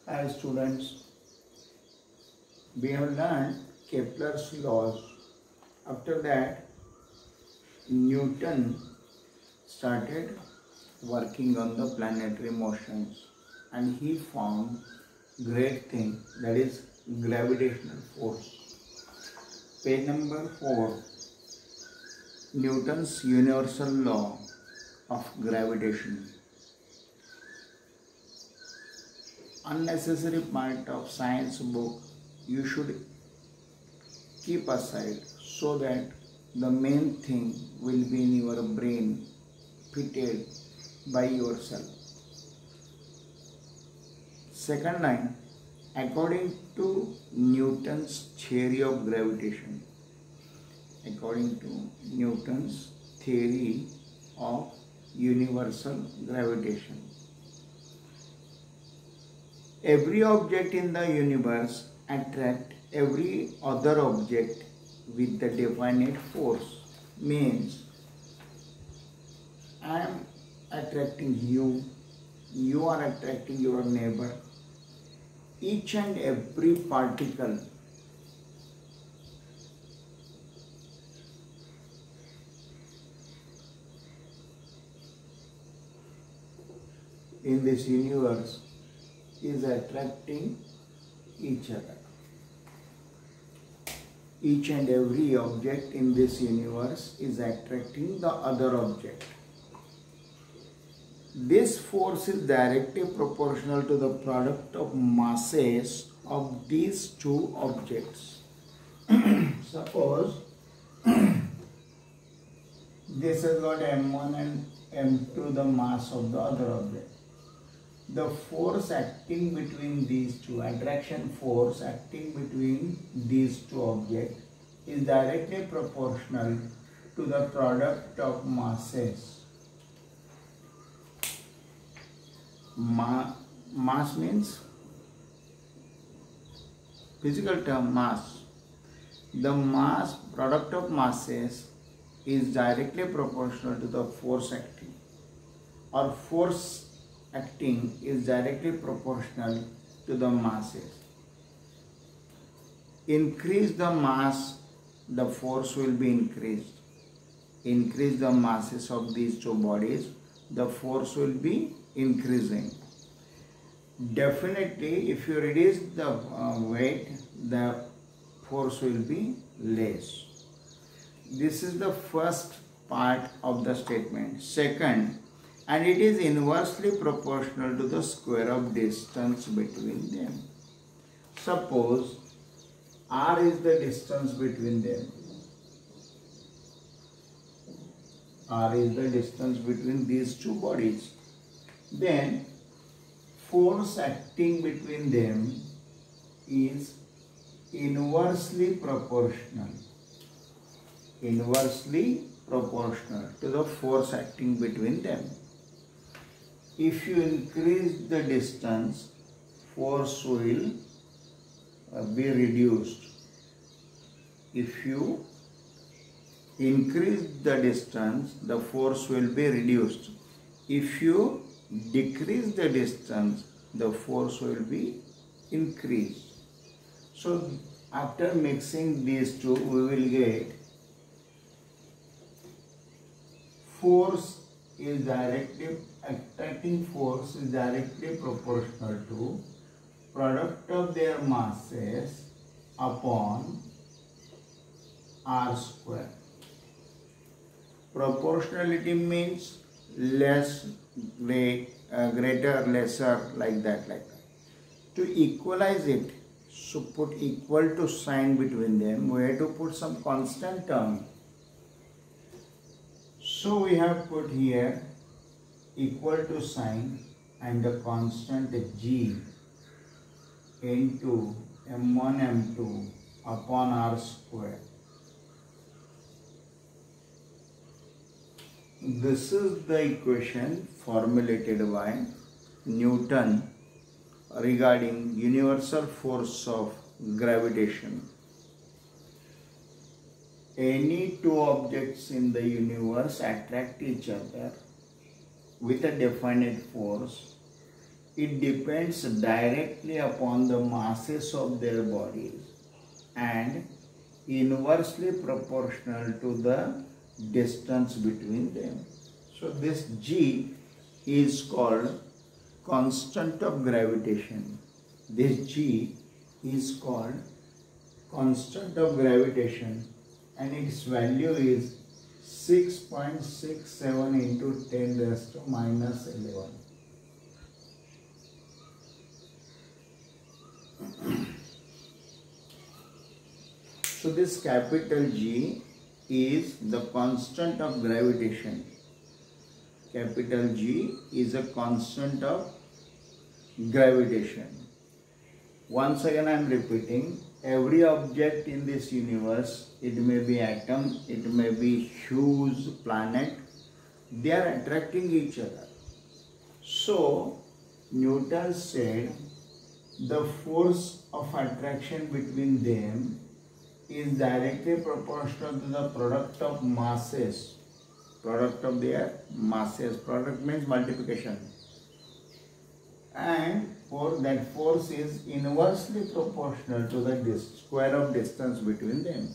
Hi students, we have learned Kepler's laws. After that, Newton started working on the planetary motions and he found great thing, that is gravitational force. Page number 4, Newton's universal law of gravitation. Unnecessary part of science book you should keep aside so that the main thing will be in your brain fitted by yourself. Second line, according to Newton's theory of gravitation. According to Newton's theory of universal gravitation. Every object in the universe attracts every other object with the definite force. Means I am attracting you, you are attracting your neighbor. Each and every particle in this universe is attracting each other. Each and every object in this universe is attracting the other object. This force is directly proportional to the product of masses of these two objects. Suppose this has got m1 and m2, the mass of the other object. The force acting between these two, attraction force acting between these two objects is directly proportional to the product of masses. Mass means physical term, mass. The mass, product of masses is directly proportional to the force acting, or force acting is directly proportional to the masses. Increase the mass, the force will be increased. Increase the masses of these two bodies, the force will be increasing. Definitely, if you reduce the weight, the force will be less. This is the first part of the statement. Second, and it is inversely proportional to the square of distance between them. Suppose r is the distance between them. R is the distance between these two bodies. Then force acting between them is inversely proportional. Inversely proportional to the force acting between them. If you increase the distance, force will be reduced. If you increase the distance, the force will be reduced. If you decrease the distance, the force will be increased. So after mixing these two, we will get force is directly, attracting force is directly proportional to product of their masses upon r square. Proportionality means less, greater, lesser, like that. To equalize it, so put equal to sign between them, we have to put some constant term. So we have put here equal to sign and the constant g into m1 m2 upon r square. This is the equation formulated by Newton regarding universal force of gravitation. Any two objects in the universe attract each other with a definite force it depends directly upon the masses of their bodies and inversely proportional to the distance between them. So this G is called constant of gravitation. This G is called constant of gravitation and its value is 6.67 into 10 raised to minus 11. So this capital G is the constant of gravitation. Capital G is a constant of gravitation. Once again I am repeating, every object in this universe, it may be atom, it may be huge planet, they are attracting each other. So Newton said the force of attraction between them is directly proportional to the product of masses. Product of their masses. Product means multiplication. And for that force is inversely proportional to the square of distance between them.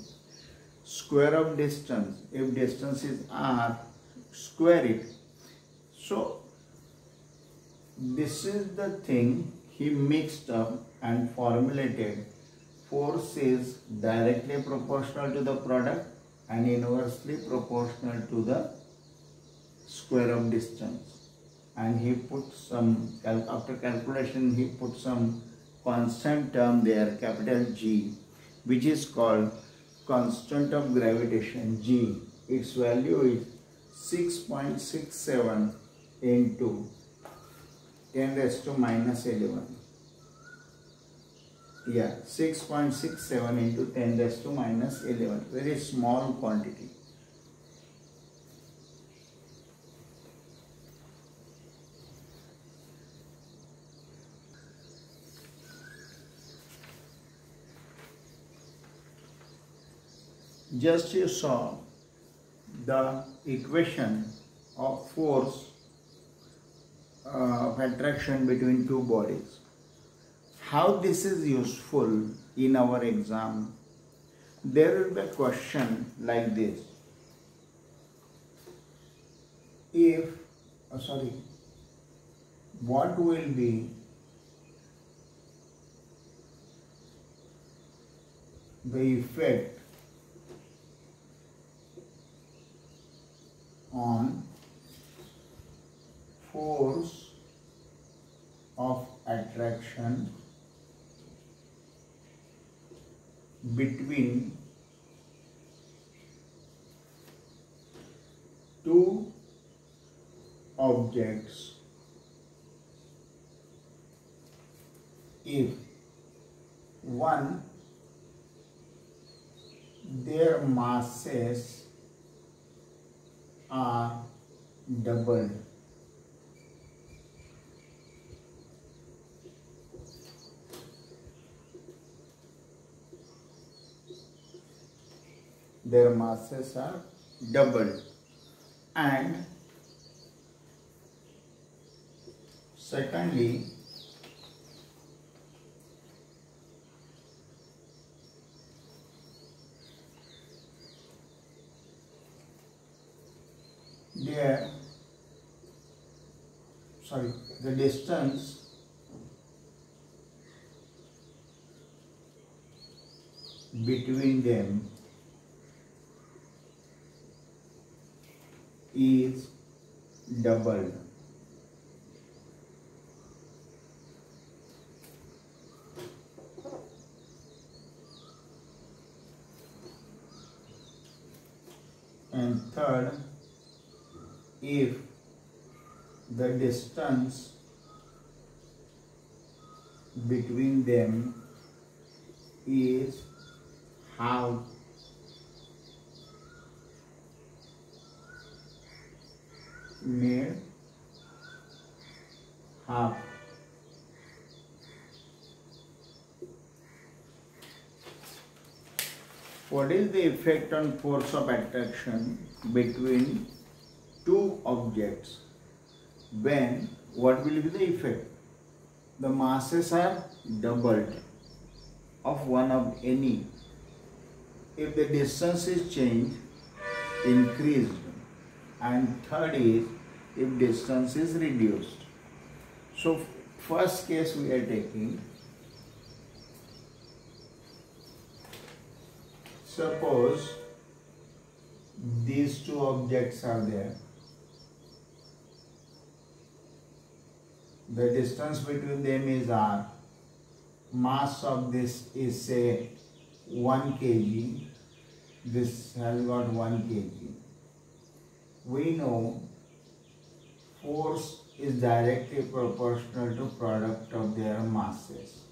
Square of distance, if distance is r, square it. So this is the thing he mixed up and formulated. Force is directly proportional to the product and inversely proportional to the square of distance. And he put some, after calculation, he put some constant term there, capital G, which is called constant of gravitation, G. Its value is 6.67 into 10 raised to minus 11. Yeah, 6.67 into 10 raised to minus 11. Very small quantity. Just you saw the equation of force of attraction between two bodies. How this is useful in our exam? There will be a question like this. What will be the effect on force of attraction between two objects if one, their masses are doubled, their masses are doubled, and secondly, the distance between them is doubled. And third, if the distance between them is half, made half. What is the effect on force of attraction between two objects? When, what will be the effect? the masses are doubled of one of any. If the distance is changed, increased, and third is if distance is reduced. So first case we are taking, suppose these two objects are there. The distance between them is r. Mass of this is say 1 kg. This has got 1 kg. We know force is directly proportional to product of their masses.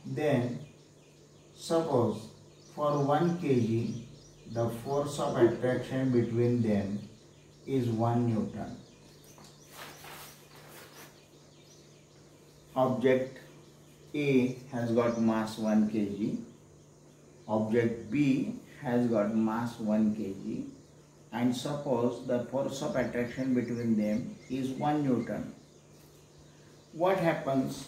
Then suppose for 1 kg the force of attraction between them is 1 Newton. Object A has got mass 1 kg. Object B has got mass 1 kg. And suppose the force of attraction between them is 1 Newton. What happens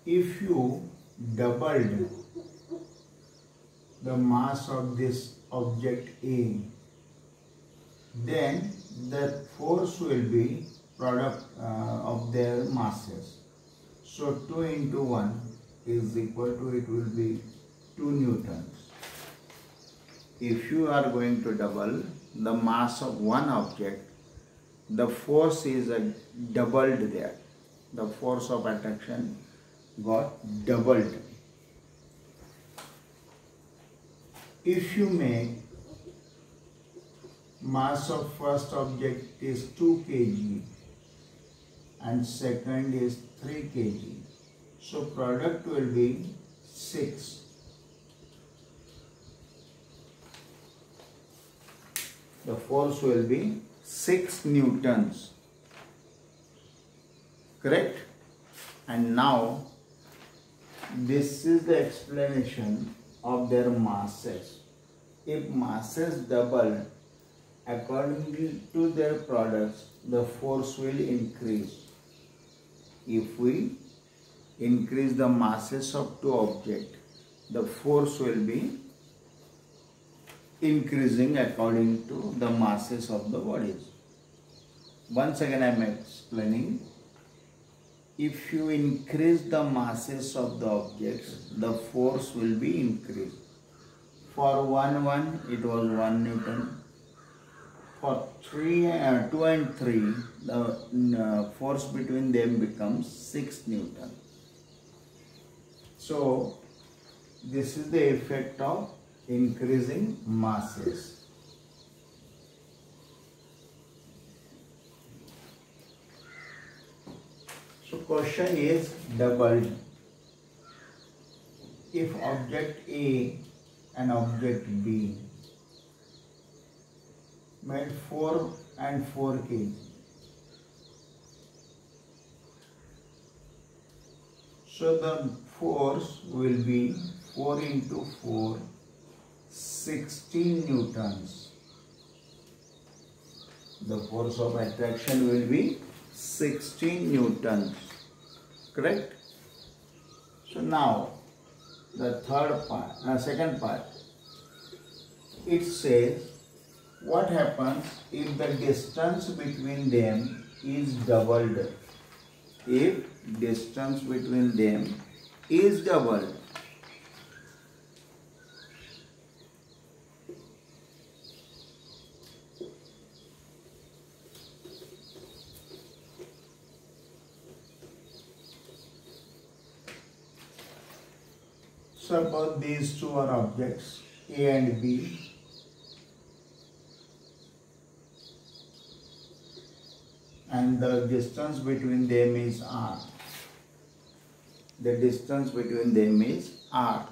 if you doubled the mass of this object A? Then the force will be product of their masses. So 2 into 1 is equal to, it will be 2 newtons. If you are going to double the mass of one object, the force is doubled there. The force of attraction got doubled. If you make mass of first object is 2 kg and second is 3 kg, so product will be 6. The force will be 6 newtons. Correct? And now this is the explanation of their masses. If masses double according to their products, the force will increase. If we increase the masses of two objects, the force will be increasing according to the masses of the bodies. Once again I am explaining. If you increase the masses of the objects, the force will be increased. For 1, it was 1 Newton. For 2 and 3, the force between them becomes 6 Newton. So this is the effect of increasing masses. So question is doubled. If object A and object B made 4 and 4 kg, so the force will be 4 into 4, 16 newtons. The force of attraction will be 16 newtons. Correct? So now the second part, it says what happens if the distance between them is doubled. If distance between them is doubled. Suppose these two are objects, A and B. And the distance between them is r. The distance between them is r.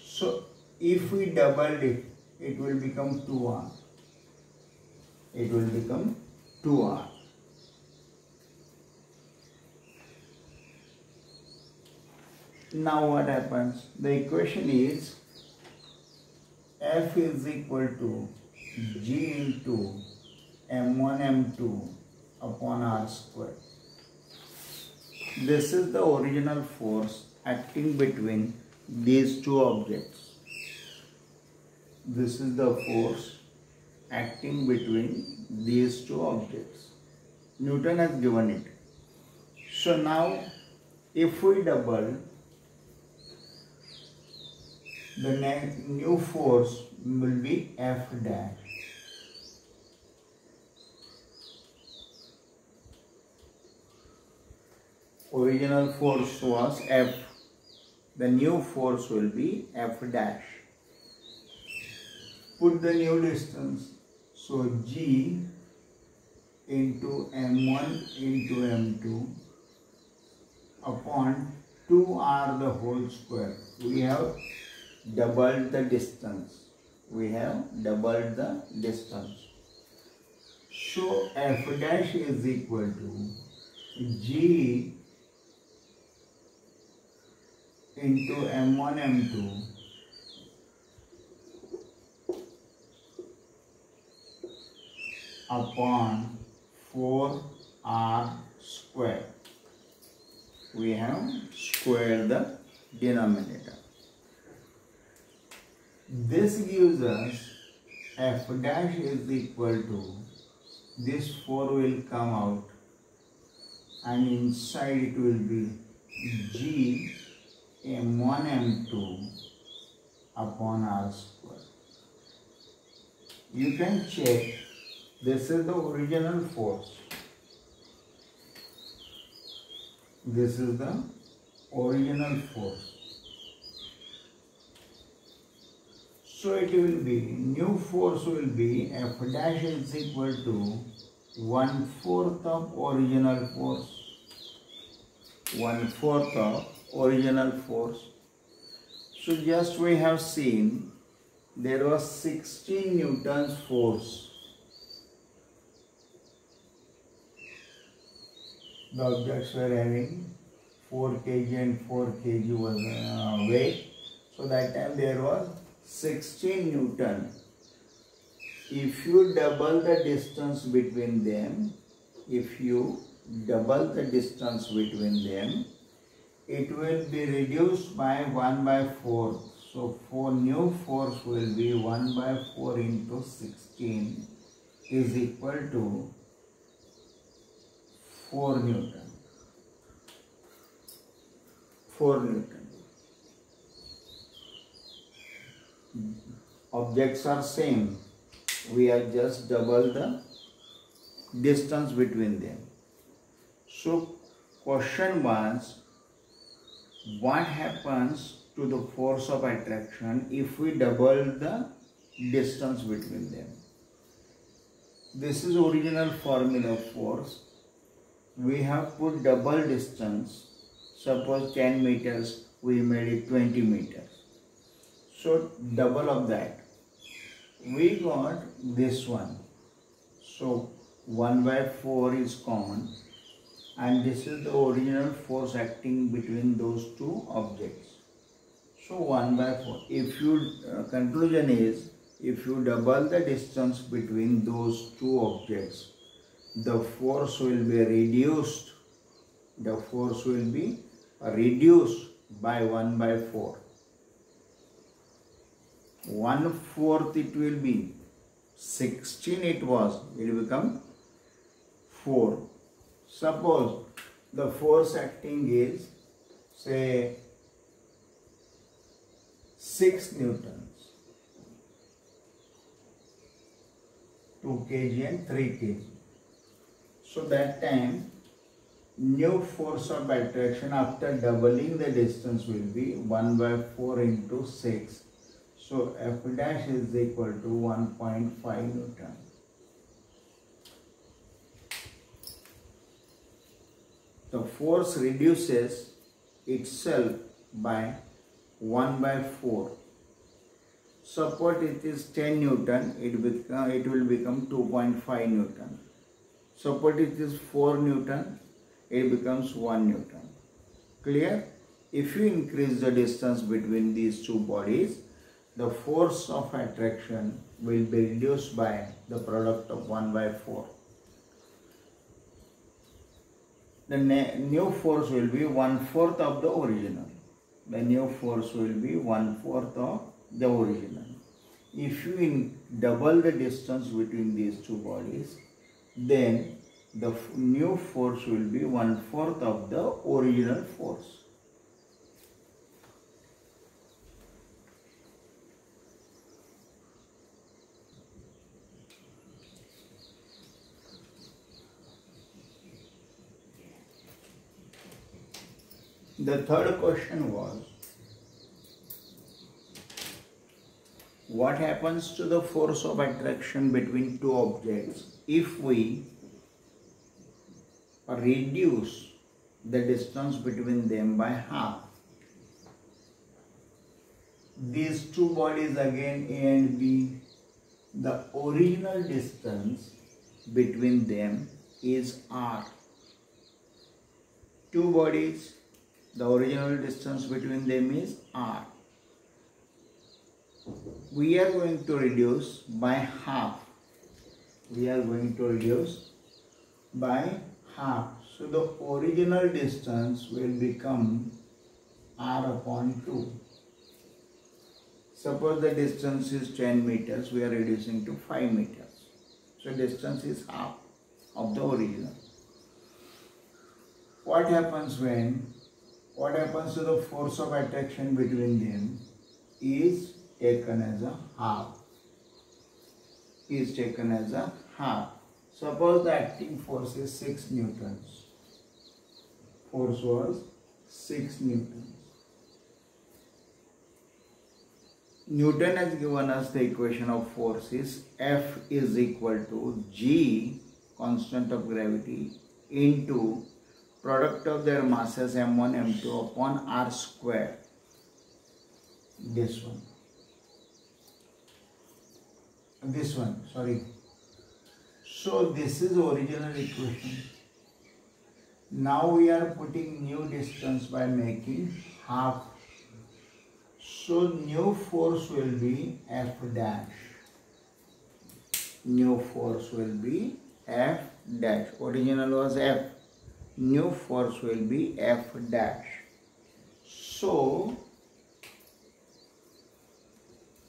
So if we doubled it, it will become 2r. It will become 2r. Now what happens? The equation is F is equal to G into m1 m2 upon r square. This is the original force acting between these two objects. This is the force acting between these two objects. Newton has given it. So now if we double, the new force will be F dash. Original force was F. The new force will be F dash. Put the new distance. So G into M1 into M2 upon 2R the whole square. We have doubled the distance. So F dash is equal to G into M1 M2 upon 4R square. We have squared the denominator. This gives us F dash is equal to, this 4 will come out and inside it will be G M1 M2 upon R square. You can check, this is the original force. This is the original force. So it will be, new force will be F dash is equal to 1/4 of original force. 1/4 of original force. So just we have seen there was 16 Newton's force. The objects were having 4 kg and 4 kg was weight. So that time there was 16 Newton. If you double the distance between them, it will be reduced by 1/4. So new force will be 1/4 into 16 is equal to 4 Newton. 4 Newton. Objects are same. We have just double the distance between them. So question was, what happens to the force of attraction if we double the distance between them? This is original formula of force. We have put double distance. Suppose 10 meters, we made it 20 meters. So double of that. We got this one. So 1/4 is common. And this is the original force acting between those two objects. So 1/4. If you, conclusion is, if you double the distance between those two objects, the force will be reduced. The force will be reduced by 1/4. 1/4 it will be 16 it was, it will become 4. Suppose the force acting is say 6 Newtons, 2 kg and 3 kg. So that time new force of attraction after doubling the distance will be 1/4 into 6. So F dash is equal to 1.5 Newton. The force reduces itself by 1/4. Suppose it is 10 Newton, it will become 2.5 Newton. Suppose it is 4 Newton, it becomes 1 Newton. Clear? If you increase the distance between these two bodies, the force of attraction will be reduced by the product of 1 by 4. The new force will be 1/4 of the original. The new force will be 1/4 of the original. If you double the distance between these two bodies, then the new force will be 1/4 of the original force. The third question was, what happens to the force of attraction between two objects if we reduce the distance between them by half? These two bodies again, A and B, the original distance between them is R. Two bodies, the original distance between them is R. We are going to reduce by half. We are going to reduce by half. So the original distance will become R upon 2. Suppose the distance is 10 meters, we are reducing to 5 meters. So distance is half of the original. What happens to the force of attraction between them is taken as a half. Suppose the acting force is 6 newtons. Force was 6 newtons. Newton has given us the equation of forces. F is equal to G, constant of gravity, into product of their masses m1, m2 upon r square. This one, sorry. So this is original equation. Now we are putting new distance by making half. So new force will be F dash. New force will be F dash. Original was F. New force will be F dash. So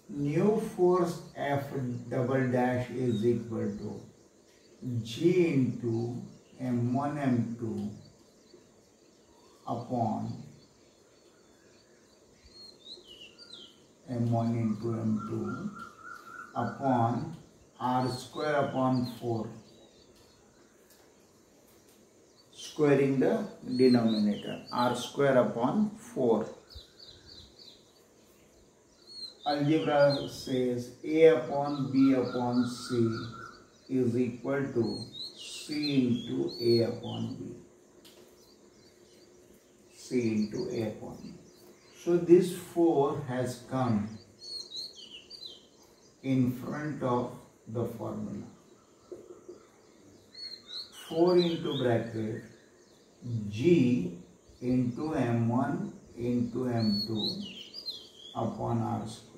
new force F double dash is equal to G into m1 m2 upon m1 into m2 upon r square upon 4, squaring the denominator, r square upon 4. Algebra says A upon B upon C is equal to C into A upon B. C into A upon B. So this 4 has come in front of the formula. 4 into bracket G into m1 into m2 upon r square.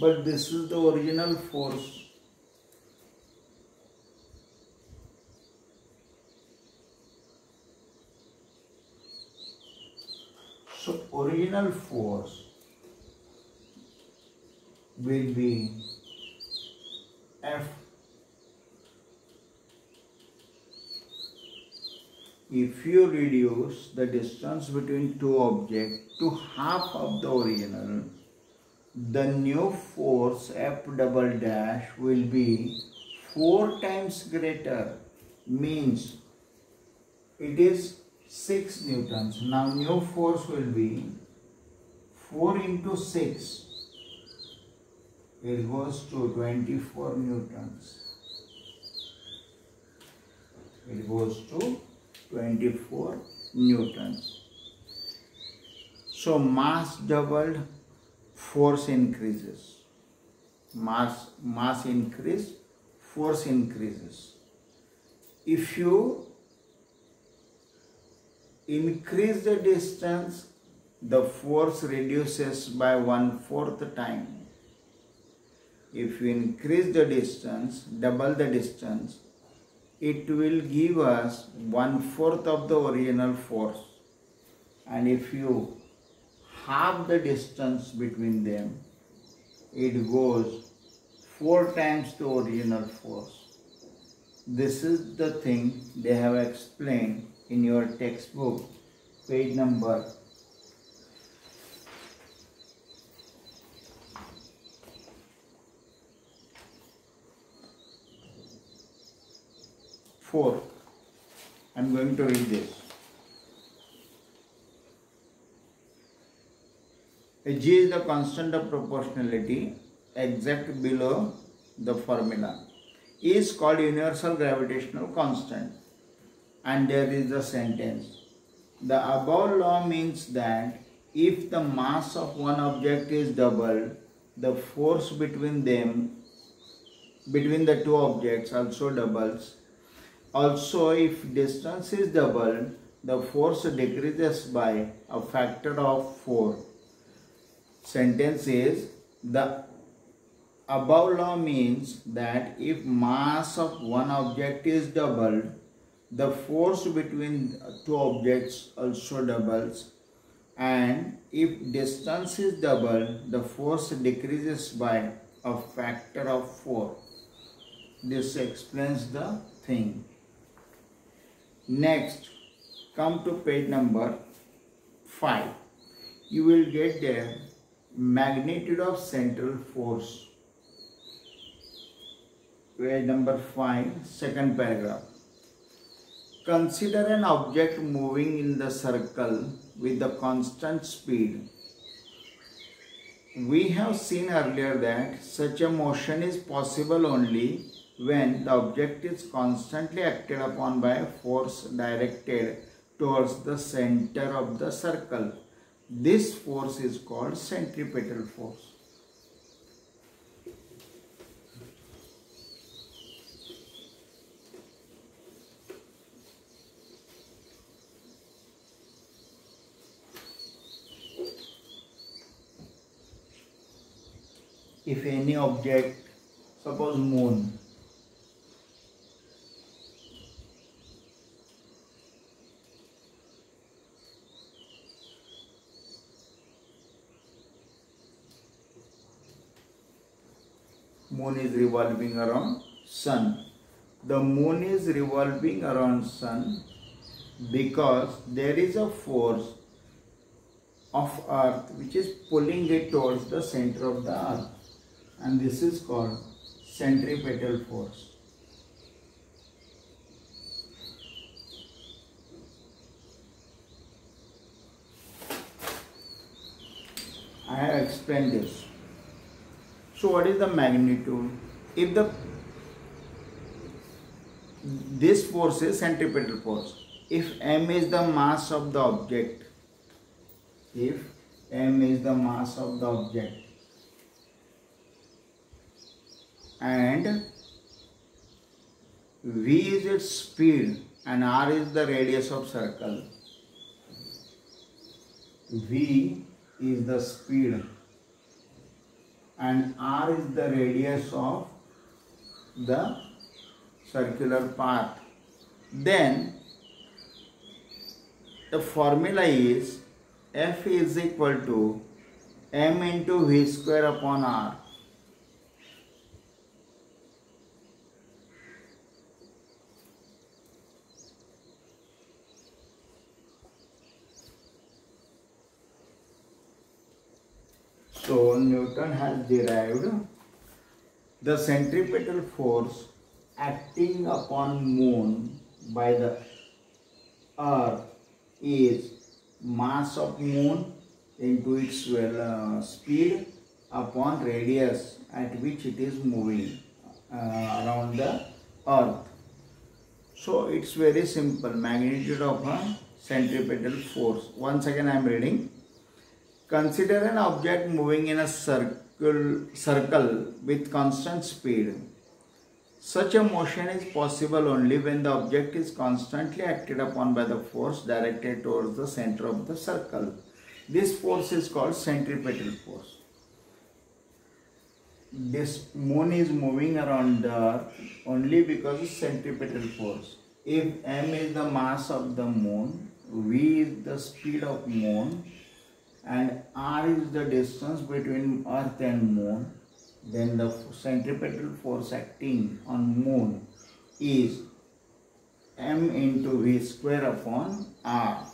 But this is the original force. So original force will be F. If you reduce the distance between two objects to half of the original, the new force F double dash will be 4 times greater, means it is 6 newtons. Now new force will be 4 into 6. It goes to 24 newtons. It goes to 24 newtons. So mass doubled, force increases. Mass increase, force increases. If you increase the distance, the force reduces by 1/4 time. if you increase the distance, double the distance, it will give us 1/4 of the original force. And if you half the distance between them, it goes 4 times the original force. This is the thing they have explained in your textbook, page number 4. I'm going to read this. G is the constant of proportionality exact below the formula. E is called universal gravitational constant, and there is a sentence. The above law means that if the mass of one object is doubled, the force between the two objects also doubles. Also, if distance is doubled, the force decreases by a factor of 4. Sentence is, the above law means that if mass of one object is doubled, the force between two objects also doubles, and if distance is doubled, the force decreases by a factor of 4. This explains the thing. Next, come to page number 5. You will get there magnitude of central force. Page number 5, second paragraph. Consider an object moving in the circle with a constant speed. We have seen earlier that such a motion is possible only when the object is constantly acted upon by a force directed towards the center of the circle. This force is called centripetal force. If any object, suppose moon, moon is revolving around sun. The moon is revolving around sun because there is a force of earth which is pulling it towards the center of the earth, and this is called centripetal force. I have explained this. So what is the magnitude? If this force is centripetal force. If m is the mass of the object, if m is the mass of the object and v is its speed and r is the radius of circle, v is the speed and r is the radius of the circular path, then the formula is F is equal to m into v square upon r. So Newton has derived the centripetal force acting upon moon by the earth is mass of moon into its speed upon radius at which it is moving around the earth. So it's very simple, magnitude of a centripetal force. Once again I am reading. Consider an object moving in a circle with constant speed. Such a motion is possible only when the object is constantly acted upon by the force directed towards the center of the circle. This force is called centripetal force. this moon is moving around the earth only because of centripetal force. If m is the mass of the moon, v is the speed of moon, and r is the distance between earth and moon, then the centripetal force acting on moon is m into v square upon r.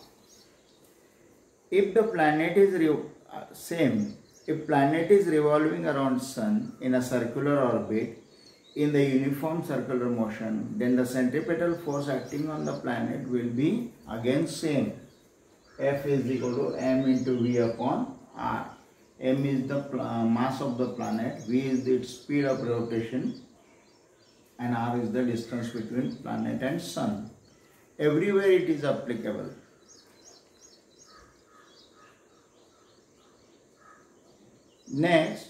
If the planet is if planet is revolving around sun in a circular orbit in the uniform circular motion, then the centripetal force acting on the planet will be again same. F is equal to m into v upon r. M is the mass of the planet, v is its speed of rotation, and r is the distance between planet and sun. Everywhere it is applicable. Next,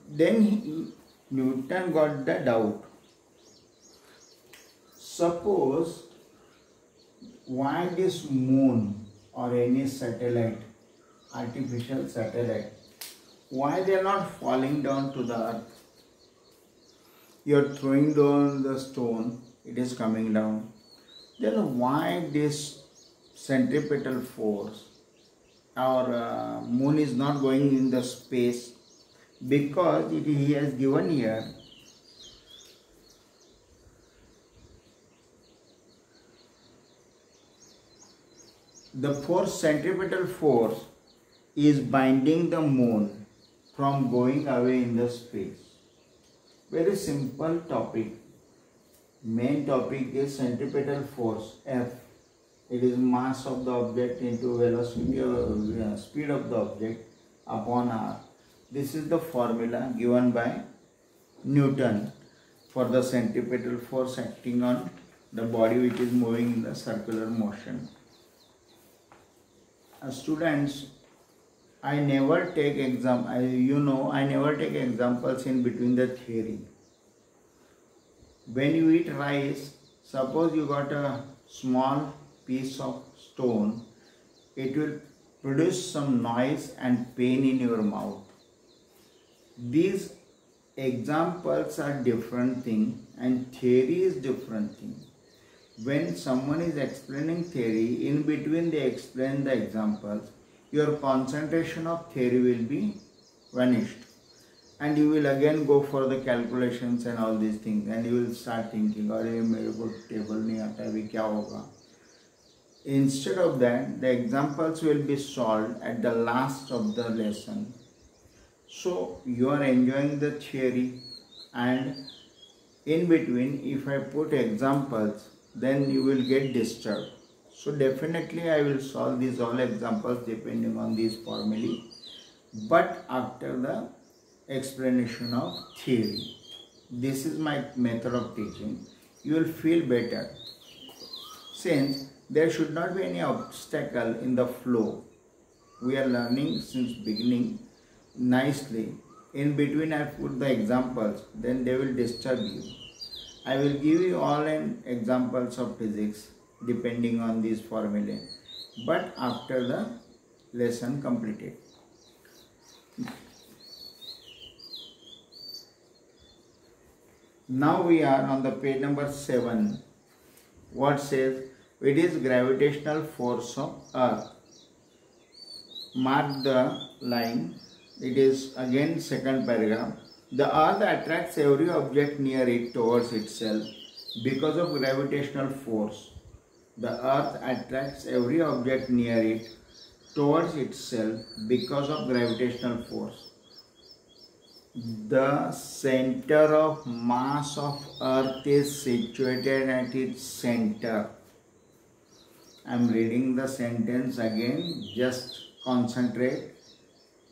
then Newton got the doubt. Suppose why this moon or any satellite, artificial satellite, why they are not falling down to the earth? You are throwing down the stone, it is coming down. Then why this centripetal force, our moon is not going in the space? Because he has given here the force, centripetal force is binding the moon from going away in the space. Very simple topic. Main topic is centripetal force, F. It is mass of the object into velocity or speed of the object upon r. This is the formula given by Newton for the centripetal force acting on the body which is moving in the circular motion. Students, I never take I never take examples in between the theory. When you eat rice, suppose you got a small piece of stone, it will produce some noise and pain in your mouth. These examples are different thing and theory is different thing. When someone is explaining theory, in between they explain the examples, your concentration of theory will be vanished and you will again go for the calculations and all these things, and you will start thinking, अरे मेरे को table नहीं आता अभी क्या होगा. Instead of that, the examples will be solved at the last of the lesson. So you are enjoying the theory, and in between if I put examples, then you will get disturbed. So definitely I will solve these all examples depending on these formulae, but after the explanation of theory. This is my method of teaching. You will feel better, since there should not be any obstacle in the flow. We are learning since beginning nicely. In between I put the examples, then they will disturb you. I will give you all examples of physics depending on these formulae, but after the lesson completed. Now we are on the page number 7. What says? It is gravitational force of Earth. Mark the line. It is again second paragraph. The Earth attracts every object near it towards itself because of gravitational force. The Earth attracts every object near it towards itself because of gravitational force. The center of mass of Earth is situated at its center. I am reading the sentence again, just concentrate.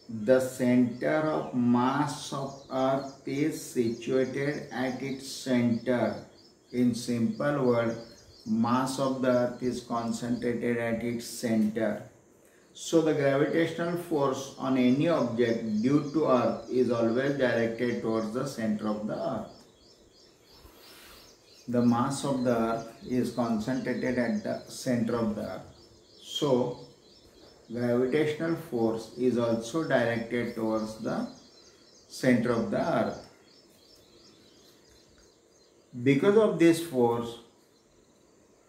The center of mass of Earth is situated at its center. In simple word, mass of the Earth is concentrated at its center. So the gravitational force on any object due to Earth is always directed towards the center of the Earth. The mass of the Earth is concentrated at the center of the Earth. So gravitational force is also directed towards the center of the earth. Because of this force,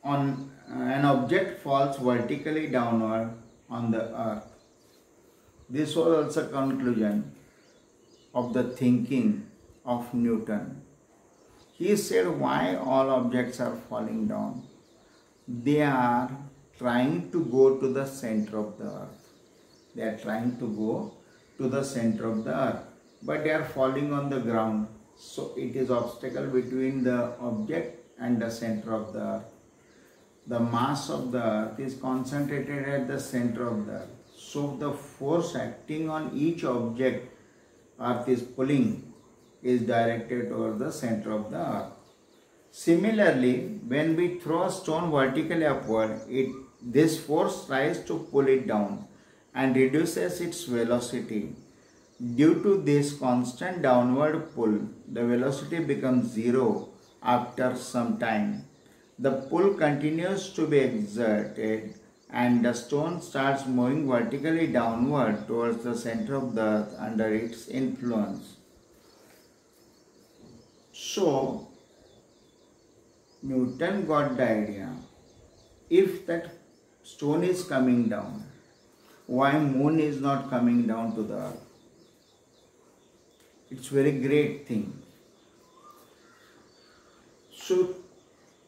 on an object falls vertically downward on the earth. This was also conclusion of the thinking of Newton. He said, why all objects are falling down? They are trying to go to the center of the earth. They are trying to go to the center of the earth, but they are falling on the ground. So it is obstacle between the object and the center of the earth. The mass of the earth is concentrated at the center of the earth. So the force acting on each object earth is pulling is directed towards the center of the earth. Similarly, when we throw a stone vertically upward, this force tries to pull it down and reduces its velocity. Due to this constant downward pull, the velocity becomes zero after some time. The pull continues to be exerted and the stone starts moving vertically downward towards the center of the earth under its influence. So, Newton got the idea, if that stone is coming down, why moon is not coming down to the earth? It's very great thing. So,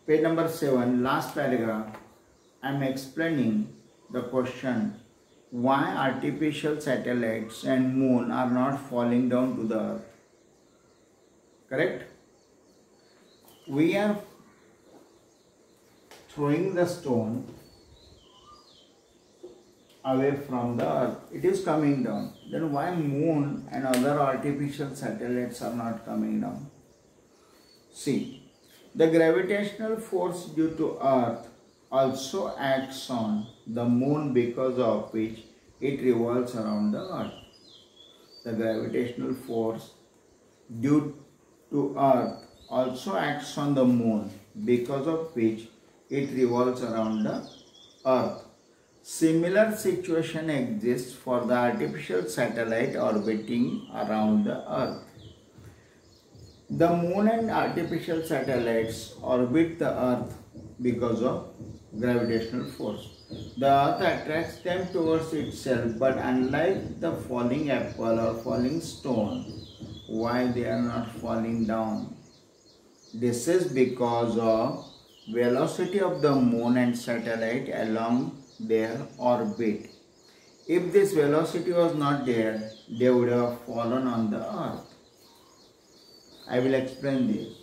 page number 7, last paragraph, I am explaining the question, why artificial satellites and moon are not falling down to the earth. Correct? We are throwing the stone away from the earth. It is coming down. Then why moon and other artificial satellites are not coming down? See, the gravitational force due to earth also acts on the moon, because of which it revolves around the earth. The gravitational force due to earth also acts on the moon, because of which it revolves around the earth. Similar situation exists for the artificial satellite orbiting around the earth. The moon and artificial satellites orbit the earth because of gravitational force. The earth attracts them towards itself, but unlike the falling apple or falling stone, why they are not falling down? This is because of velocity of the moon and satellite along their orbit. If this velocity was not there, they would have fallen on the earth. I will explain this.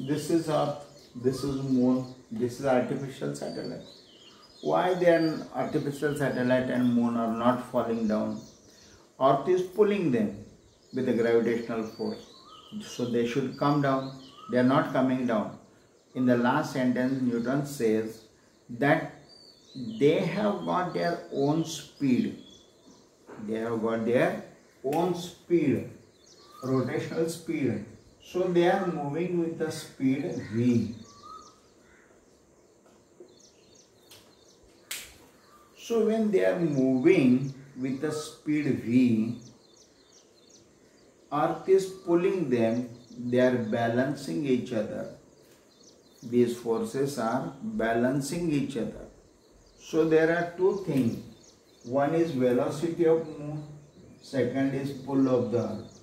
This is earth, this is moon, this is artificial satellite. Why then artificial satellite and moon are not falling down? Earth is pulling them with a gravitational force. So they should come down. They are not coming down. In the last sentence, Newton says that they have got their own speed. They have got their own speed, rotational speed. So they are moving with the speed v. So when they are moving with the speed v, earth is pulling them, they are balancing each other. These forces are balancing each other. So there are two things. One is velocity of moon, second is pull of the earth.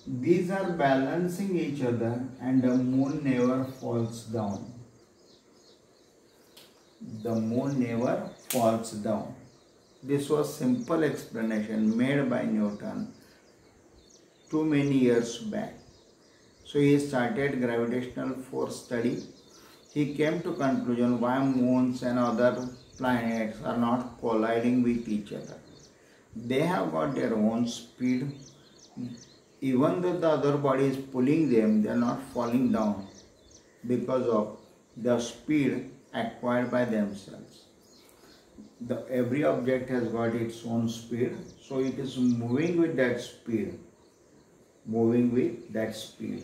These are balancing each other and the moon never falls down. The moon never falls down. This was simple explanation made by Newton too many years back. So he started gravitational force study. He came to conclusion why moons and other planets are not colliding with each other. They have got their own speed. Even though the other body is pulling them, they are not falling down because of the speed acquired by themselves. Every object has got its own speed, so it is moving with that speed.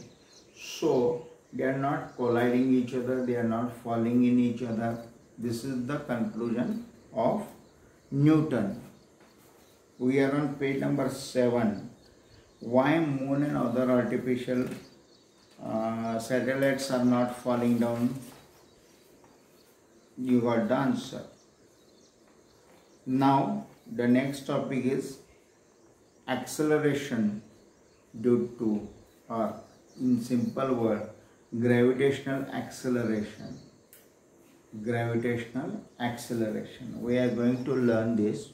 So they are not colliding each other, they are not falling in each other. This is the conclusion of Newton. We are on page number 7. Why moon and other artificial satellites are not falling down? You got the answer. Now the next topic is acceleration due to, or in simple word, gravitational acceleration. We are going to learn this.